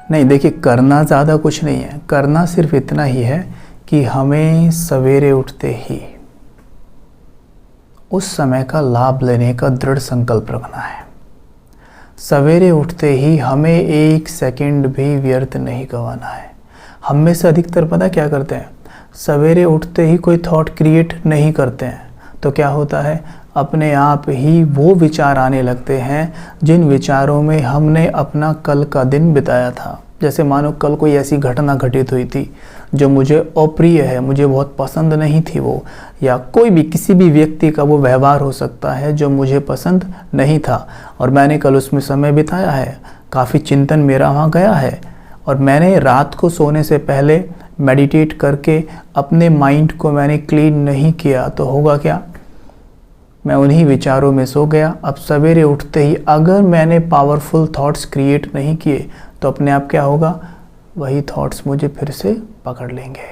नहीं, देखिए करना ज़्यादा कुछ नहीं है, करना सिर्फ इतना ही है कि हमें सवेरे उठते ही उस समय का लाभ लेने का दृढ़ संकल्प रखना है। सवेरे उठते ही हमें एक सेकंड भी व्यर्थ नहीं गंवाना है। हम में से अधिकतर पता क्या करते हैं, सवेरे उठते ही कोई थॉट क्रिएट नहीं करते हैं, तो क्या होता है, अपने आप ही वो विचार आने लगते हैं जिन विचारों में हमने अपना कल का दिन बिताया था। जैसे मानो कल कोई ऐसी घटना घटित हुई थी जो मुझे अप्रिय है, मुझे बहुत पसंद नहीं थी वो, या कोई भी किसी भी व्यक्ति का वो व्यवहार हो सकता है जो मुझे पसंद नहीं था और मैंने कल उसमें समय बिताया है, काफ़ी चिंतन मेरा वहाँ गया है और मैंने रात को सोने से पहले मेडिटेट करके अपने माइंड को मैंने क्लीन नहीं किया, तो होगा क्या, मैं उन्हीं विचारों में सो गया। अब सवेरे उठते ही अगर मैंने पावरफुल थॉट्स क्रिएट नहीं किए तो अपने आप क्या होगा, वही थॉट्स मुझे फिर से पकड़ लेंगे।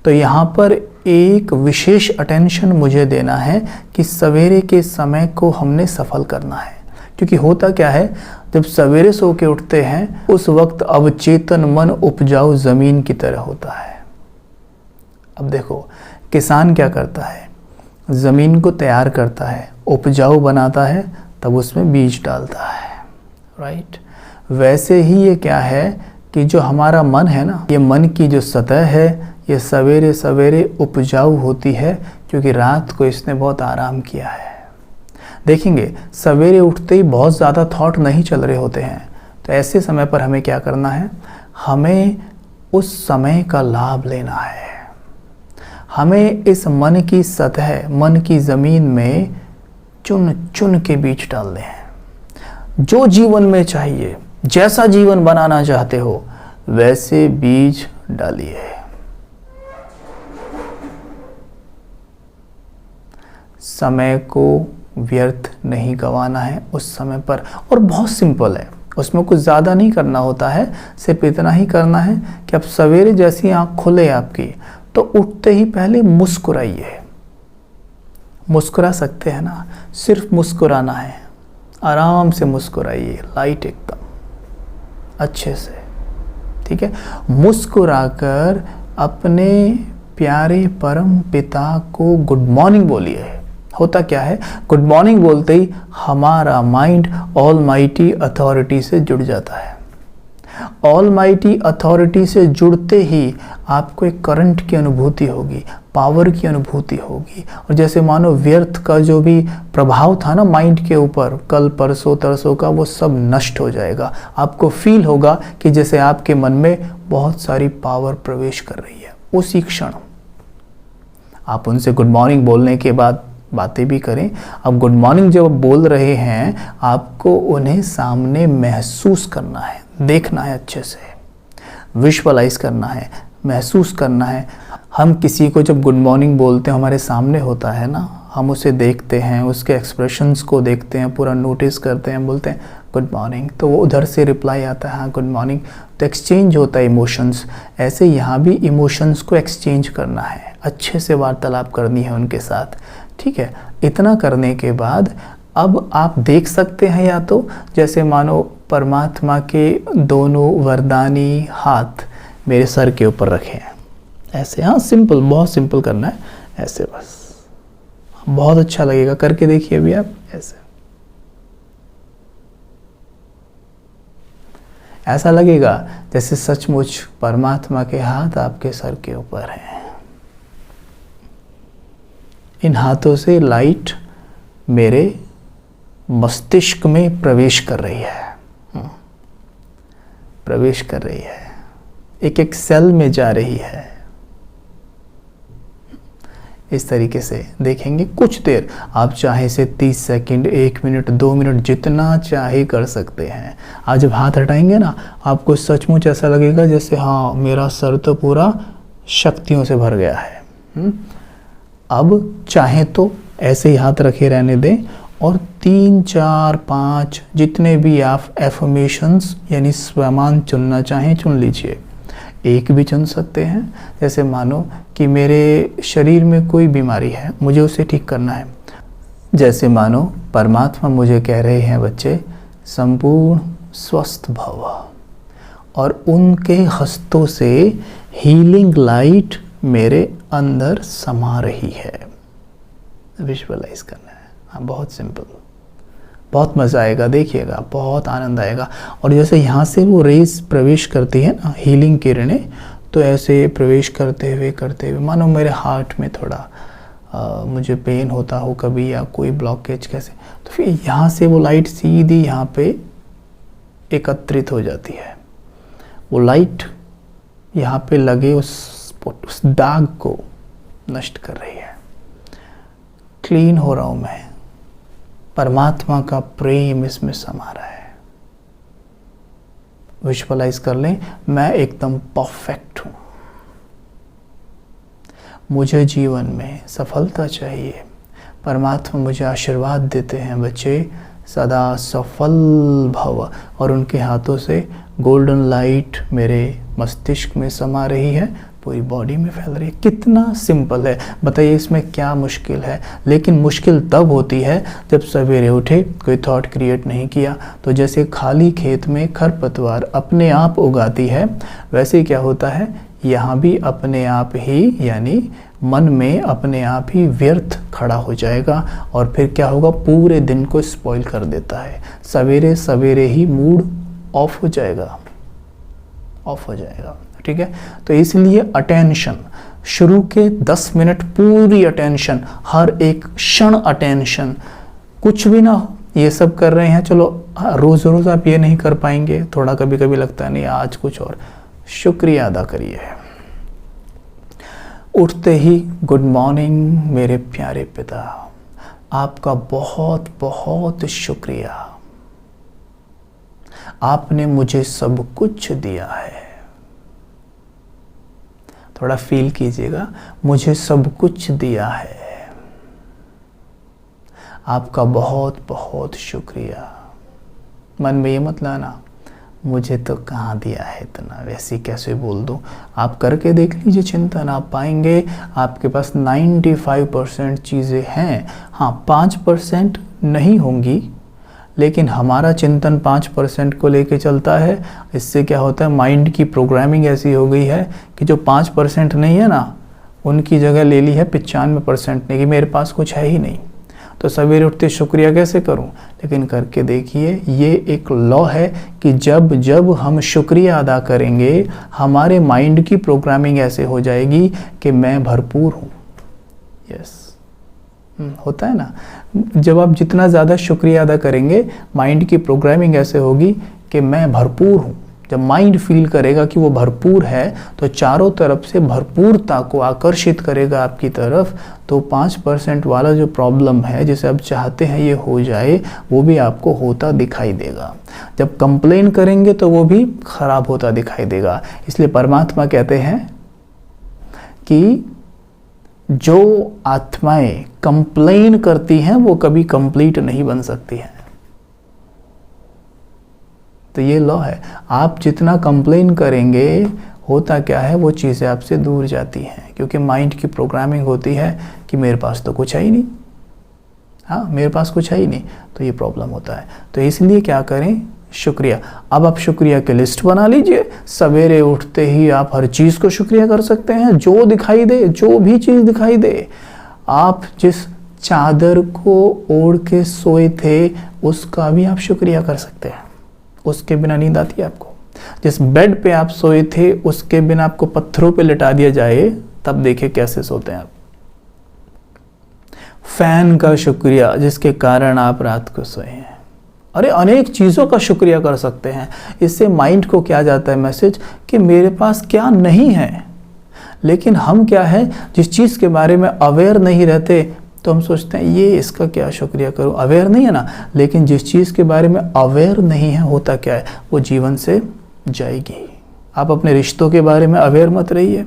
तो यहाँ पर एक विशेष अटेंशन मुझे देना है कि सवेरे के समय को हमने सफल करना है, क्योंकि होता क्या है, जब सवेरे सो के उठते हैं उस वक्त अवचेतन मन उपजाऊ ज़मीन की तरह होता है। अब देखो, किसान क्या करता है, ज़मीन को तैयार करता है, उपजाऊ बनाता है, तब उसमें बीज डालता है, राइट। वैसे ही ये क्या है कि जो हमारा मन है ना, ये मन की जो सतह है ये सवेरे सवेरे उपजाऊ होती है क्योंकि रात को इसने बहुत आराम किया है। देखेंगे सवेरे उठते ही बहुत ज़्यादा थॉट नहीं चल रहे होते हैं, तो ऐसे समय पर हमें क्या करना है, हमें उस समय का लाभ लेना है। हमें इस मन की सतह, मन की ज़मीन में चुन चुन के बीज डालने हैं। जो जीवन में चाहिए, जैसा जीवन बनाना चाहते हो वैसे बीज डालिए। समय को व्यर्थ नहीं गंवाना है उस समय पर, और बहुत सिंपल है, उसमें कुछ ज़्यादा नहीं करना होता है, सिर्फ इतना ही करना है कि अब सवेरे जैसी आँख खुले आपकी तो उठते ही पहले मुस्कुराइए। मुस्कुरा सकते हैं ना, सिर्फ मुस्कुराना है, आराम से मुस्कुराइए, लाइट एकदम अच्छे से, ठीक है। मुस्कुराकर अपने प्यारे परम पिता को गुड मॉर्निंग बोलिए। होता क्या है, गुड मॉर्निंग बोलते ही हमारा माइंड ऑलमाइटी अथॉरिटी से जुड़ जाता है। ऑलमाइटी अथॉरिटी से जुड़ते ही आपको एक करंट की अनुभूति होगी, पावर की अनुभूति होगी, और जैसे मानो व्यर्थ का जो भी प्रभाव था ना माइंड के ऊपर कल परसों तरसों का, वो सब नष्ट हो जाएगा। आपको फील होगा कि जैसे आपके मन में बहुत सारी पावर प्रवेश कर रही है। उसी क्षण आप उनसे गुड मॉर्निंग बोलने के बाद बातें भी करें। अब गुड मॉर्निंग जब बोल रहे हैं आपको उन्हें सामने महसूस करना है, देखना है, अच्छे से विजुअलाइज करना है, महसूस करना है। हम किसी को जब गुड मॉर्निंग बोलते हैं, हमारे सामने होता है ना, हम उसे देखते हैं, उसके एक्सप्रेशंस को देखते हैं, पूरा नोटिस करते हैं, बोलते हैं गुड मॉर्निंग, तो वो उधर से रिप्लाई आता है हाँ गुड मॉर्निंग, तो एक्सचेंज होता है इमोशंस। ऐसे यहाँ भी इमोशंस को एक्सचेंज करना है, अच्छे से वार्तालाप करनी है उनके साथ, ठीक है। इतना करने के बाद अब आप देख सकते हैं, या तो जैसे मानो परमात्मा के दोनों वरदानी हाथ मेरे सर के ऊपर रखे हैं, ऐसे, हाँ सिंपल, बहुत सिंपल करना है, ऐसे बस, बहुत अच्छा लगेगा, करके देखिए अभी आप ऐसे। ऐसा लगेगा जैसे सचमुच परमात्मा के हाथ आपके सर के ऊपर हैं। इन हाथों से लाइट मेरे मस्तिष्क में प्रवेश कर रही है, प्रवेश कर रही है, एक एक सेल में जा रही है। इस तरीके से देखेंगे कुछ देर, आप चाहे से 30 सेकंड, 1 मिनट, 2 मिनट, जितना चाहे कर सकते हैं। आज जब हाथ हटाएंगे ना, आपको सचमुच ऐसा लगेगा जैसे हाँ मेरा सर तो पूरा शक्तियों से भर गया है। अब चाहे तो ऐसे ही हाथ रखे रहने दें और 3, 4, 5 जितने भी आप एफर्मेशंस यानी स्वमान चुनना चाहें चुन लीजिए। एक भी चुन सकते हैं, जैसे मानो कि मेरे शरीर में कोई बीमारी है, मुझे उसे ठीक करना है। जैसे मानो परमात्मा मुझे कह रहे हैं बच्चे संपूर्ण स्वस्थ भव, और उनके हस्तों से हीलिंग लाइट मेरे अंदर समा रही है। विजुअलाइज करना है। हाँ, बहुत सिंपल, बहुत मज़ा आएगा, देखिएगा, बहुत आनंद आएगा। और जैसे यहाँ से वो रेज प्रवेश करती है ना, हीलिंग किरणें, तो ऐसे प्रवेश करते हुए मानो मेरे हार्ट में थोड़ा मुझे पेन होता हो कभी, या कोई ब्लॉकेज कैसे, तो फिर यहाँ से वो लाइट सीधी यहाँ पे एकत्रित हो जाती है। वो लाइट यहाँ पे लगे उस दाग को नष्ट कर रही है। क्लीन हो रहा हूँ मैं, परमात्मा का प्रेम इसमें समा रहा है। विजुअलाइज कर लें, मैं एकदम परफेक्ट हूँ। मुझे जीवन में सफलता चाहिए। परमात्मा मुझे आशीर्वाद देते हैं, बच्चे सदा सफल भव, और उनके हाथों से गोल्डन लाइट मेरे मस्तिष्क में समा रही है, पूरी बॉडी में फैल रही है। कितना सिंपल है, बताइए इसमें क्या मुश्किल है। लेकिन मुश्किल तब होती है जब सवेरे उठे, कोई थॉट क्रिएट नहीं किया। तो जैसे खाली खेत में खरपतवार अपने आप उगाती है, वैसे क्या होता है, यहाँ भी अपने आप ही, यानी मन में अपने आप ही व्यर्थ खड़ा हो जाएगा, और फिर क्या होगा, पूरे दिन को स्पॉइल कर देता है। सवेरे सवेरे ही मूड ऑफ हो जाएगा, ऑफ हो जाएगा। ठीक है, तो इसलिए अटेंशन, शुरू के 10 मिनट पूरी अटेंशन, हर एक क्षण अटेंशन, कुछ भी ना हो, ये सब कर रहे हैं, चलो रोज़ रोज़ आप ये नहीं कर पाएंगे, थोड़ा कभी कभी लगता है नहीं आज कुछ और, शुक्रिया अदा करिए। उठते ही गुड मॉर्निंग मेरे प्यारे पिता, आपका बहुत बहुत शुक्रिया, आपने मुझे सब कुछ दिया है। थोड़ा फील कीजिएगा, मुझे सब कुछ दिया है, आपका बहुत बहुत शुक्रिया। मन में ये मत लाना मुझे तो कहाँ दिया है इतना, वैसे कैसे बोल दूँ। आप करके देख लीजिए चिंतन, आप पाएंगे आपके पास 95% चीज़ें हैं। हाँ, 5% नहीं होंगी, लेकिन हमारा चिंतन 5% को लेके चलता है। इससे क्या होता है, माइंड की प्रोग्रामिंग ऐसी हो गई है कि जो 5% नहीं है ना, उनकी जगह ले ली है 95% ने, कि मेरे पास कुछ है ही नहीं, तो सवेरे उठते शुक्रिया कैसे करूं। लेकिन करके देखिए, ये एक लॉ है कि जब जब हम शुक्रिया अदा करेंगे, हमारे माइंड की प्रोग्रामिंग ऐसे हो जाएगी कि मैं भरपूर हूँ। यस, होता है ना, जब आप जितना ज़्यादा शुक्रिया अदा करेंगे, माइंड की प्रोग्रामिंग ऐसे होगी कि मैं भरपूर हूँ। जब माइंड फील करेगा कि वो भरपूर है, तो चारों तरफ से भरपूरता को आकर्षित करेगा आपकी तरफ। तो 5% वाला जो प्रॉब्लम है, जिसे आप चाहते हैं ये हो जाए, वो भी आपको होता दिखाई देगा। जब कंप्लेन करेंगे तो वो भी खराब होता दिखाई देगा। इसलिए परमात्मा कहते हैं कि जो आत्माएं कंप्लेन करती हैं वो कभी कंप्लीट नहीं बन सकती हैं। तो ये लॉ है, आप जितना कंप्लेन करेंगे, होता क्या है, वो चीज़ें आपसे दूर जाती हैं, क्योंकि माइंड की प्रोग्रामिंग होती है कि मेरे पास तो कुछ है ही नहीं। हाँ, मेरे पास कुछ है ही नहीं, तो ये प्रॉब्लम होता है। तो इसलिए क्या करें, शुक्रिया। अब आप शुक्रिया की लिस्ट बना लीजिए। सवेरे उठते ही आप हर चीज़ को शुक्रिया कर सकते हैं, जो दिखाई दे, जो भी चीज़ दिखाई दे। आप जिस चादर को ओढ़ के सोए थे, उसका भी आप शुक्रिया कर सकते हैं। उसके बिना नींद आती है आपको? जिस बेड पे आप सोए थे, उसके बिना आपको पत्थरों पे लिटा दिया जाए, तब देखिए कैसे सोते हैं आप। फैन का शुक्रिया, जिसके कारण आप रात को सोए हैं। अरे अनेक चीज़ों का शुक्रिया कर सकते हैं। इससे माइंड को क्या जाता है मैसेज कि मेरे पास क्या नहीं है। लेकिन हम क्या है, जिस चीज़ के बारे में अवेयर नहीं रहते, तो हम सोचते हैं ये इसका क्या शुक्रिया करूं, अवेयर नहीं है ना। लेकिन जिस चीज़ के बारे में अवेयर नहीं है, होता क्या है, वो जीवन से जाएगी। आप अपने रिश्तों के बारे में अवेयर मत रहिए,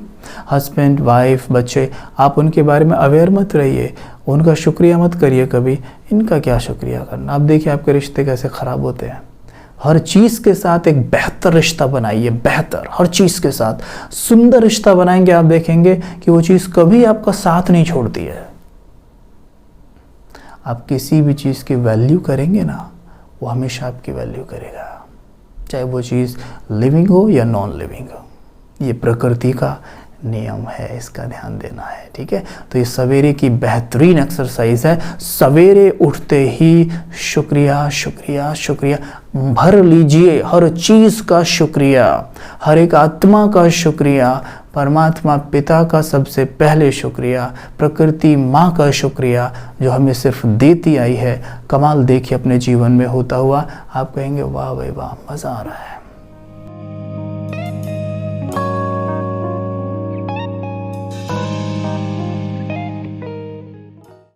हस्बैंड वाइफ बच्चे, आप उनके बारे में अवेयर मत रहिए, उनका शुक्रिया मत करिए कभी। इनका क्या शुक्रिया करना। आप देखिए आपके रिश्ते कैसे ख़राब होते हैं। हर चीज़ के साथ एक बेहतर रिश्ता बनाइए, बेहतर, हर चीज़ के साथ सुंदर रिश्ता बनाएंगे, आप देखेंगे कि वो चीज़ कभी आपका साथ नहीं छोड़ती है। आप किसी भी चीज़ की वैल्यू करेंगे ना, वो हमेशा आपकी वैल्यू करेगा। चाहे वो चीज़ लिविंग हो या नॉन लिविंग हो। ये प्रकृति का नियम है, इसका ध्यान देना है, ठीक है। तो ये सवेरे की बेहतरीन एक्सरसाइज है। सवेरे उठते ही शुक्रिया शुक्रिया शुक्रिया भर लीजिए, हर चीज़ का शुक्रिया, हर एक आत्मा का शुक्रिया, परमात्मा पिता का सबसे पहले शुक्रिया, प्रकृति माँ का शुक्रिया जो हमें सिर्फ देती आई है। कमाल देखिए अपने जीवन में होता हुआ, आप कहेंगे वाह भाई वाह, मज़ा आ रहा है।